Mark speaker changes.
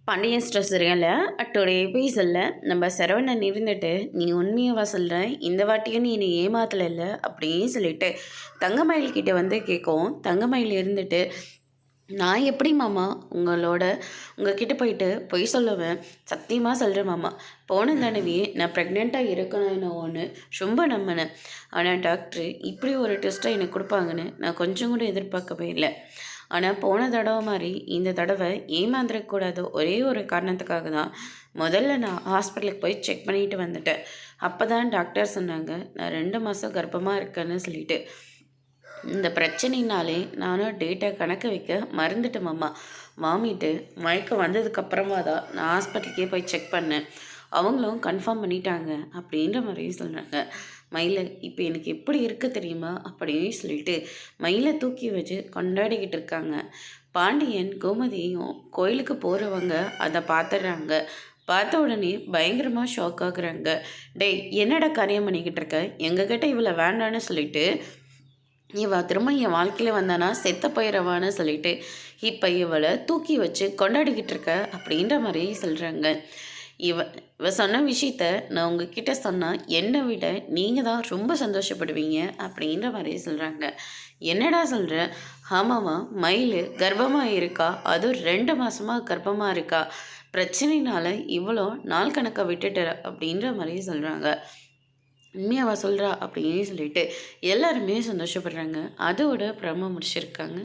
Speaker 1: Pandian store சீரியலில் today எபிசோடில் நம்ம சரவணன் இருந்துட்டு நீ உண்மையாவா சொல்கிற இந்த வாட்டியும் நீ என்னை ஏமாத்தலை அப்படின்னு சொல்லிட்டு தங்கமயில் கிட்ட வந்து கேட்கும். தங்கமயில் இருந்துட்டு நான் எப்படி மாமா உங்ககிட்ட போயிட்டு பொய் சொல்லுவேன், சத்தியமாக சொல்கிறேன் மாமா. போன தடவையே நான் ப்ரெக்னெண்ட்டாக இருக்கணும்னு ஒன்று ரொம்ப நம்பினேன். ஆனால் டாக்டர் இப்படி ஒரு டெஸ்ட்டை எனக்கு கொடுப்பாங்கன்னு நான் கொஞ்சம் கூட எதிர்பார்க்கவே இல்லை. ஆனால் போன தடவை மாதிரி இந்த தடவை ஏமாந்துடக்கூடாது ஒரே ஒரு காரணத்துக்காக தான் முதல்ல நான் ஹாஸ்பிட்டலுக்கு போய் செக் பண்ணிட்டு வந்துட்டேன். அப்போ தான் டாக்டர் சொன்னாங்க நான் 2 மாதம் கர்ப்பமாக இருக்கேன்னு சொல்லிட்டு. இந்த பிரச்சனைனாலே நானும் டேட்டை கணக்கு வைக்க மறந்துட்டேன் மாமா. வாமிட்டு மயக்கம் வந்ததுக்கப்புறமா தான் நான் ஹாஸ்பிட்டலுக்கே போய் செக் பண்ணேன். அவங்களும் கன்ஃபார்ம் பண்ணிட்டாங்க அப்படின்ற மாதிரி சொல்கிறாங்க. மயிலை இப்போ எனக்கு எப்படி இருக்க தெரியுமா அப்படின்னு சொல்லிட்டு மயிலை தூக்கி வச்சு கொண்டாடிக்கிட்டு இருக்காங்க. பாண்டியன் கோமதியும் கோயிலுக்கு போகிறவங்க அதை பார்த்துடுறாங்க. பார்த்த உடனே பயங்கரமாக ஷாக் ஆகுறாங்க. டேய் என்னடா காரியம் பண்ணிக்கிட்டு இருக்க, எங்ககிட்ட இவ்வளோ வேண்டான்னு சொல்லிட்டு இவ திரும்ப என் வாழ்க்கையில் வந்தானா செத்த போயிடவான்னு சொல்லிட்டு இப்போ இவளை தூக்கி வச்சு கொண்டாடிக்கிட்டு இருக்க அப்படின்ற மாதிரி சொல்கிறாங்க. இவ சொன்ன விஷயத்த நான் உங்ககிட்ட சொன்னால் என்னை விட நீங்கள் தான் ரொம்ப சந்தோஷப்படுவீங்க அப்படின்ற மாதிரி சொல்கிறாங்க. என்னடா சொல்கிற? ஆமாம்மா, மயில் கர்ப்பமாக இருக்கா, அதுவும் 2 மாதமாக கர்ப்பமாக இருக்கா. பிரச்சனைனால இவ்வளோ நாள் கணக்கை விட்டுட்டு அப்படின்ற மாதிரி சொல்கிறாங்க. உண்மையாவா சொல்கிறா அப்படின்னு சொல்லிட்டு எல்லாருமே சந்தோஷப்படுறாங்க. அதோட ப்ரோமோ முடிச்சிருக்காங்க.